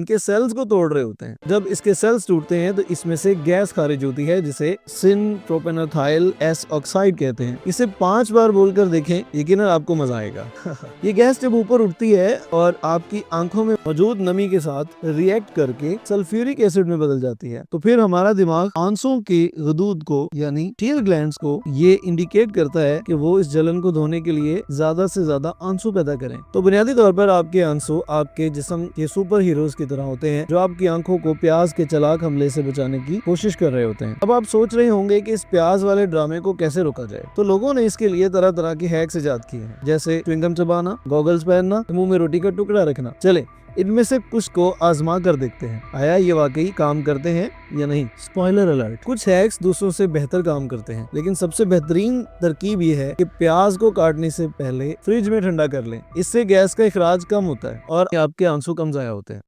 इनके सेल्स को तोड़ रहे होते हैं। जब इसके सेल्स टूटते हैं तो इसमें से गैस खारिज होती है जिसे सिन प्रोपेनोथाइल एस ऑक्साइड कहते हैं। इसे 5 बार बोलकर देखें, यकीनन आपको मजा आएगा। ये गैस जब ऊपर उठती है और आपकी आंखों में मौजूद नमी के साथ रिएक्ट करके सल्फ्यूरिक एसिड में बदल जाती है, तो फिर हमारा दिमाग आंसुओं की गदूद को यानी टीयर ग्लैंड्स को ये इंडिकेट करता है कि वो इस जलन को धोने के लिए ज्यादा से ज्यादा आंसू पैदा करें। तो बुनियादी तौर पर आपके आंसू आपके जिस्म के सुपर हीरोज की तरह होते हैं जो आपकी आंखों को प्याज के चालाक हमले से बचाने की कोशिश कर रहे होते हैं। अब आप सोच रहे होंगे कि इस प्याज वाले ड्रामे को कैसे रोका जाए। तो लोगों ने इसके लिए तरह तरह की हैक्स इजाद किए हैं, जैसे च्युइंगम चबाना, गॉगल्स पहनना, मुंह में रोटी का टुकड़ा रखना। चले इनमें से कुछ को आजमा कर देखते हैं, आया ये वाकई काम करते हैं या नहीं। स्पॉइलर अलर्ट, कुछ हैक्स दूसरों से बेहतर काम करते हैं, लेकिन सबसे बेहतरीन तरकीब ये है कि प्याज को काटने से पहले फ्रिज में ठंडा कर लें। इससे गैस का इखराज कम होता है और आपके आंसू कम जाया होते हैं।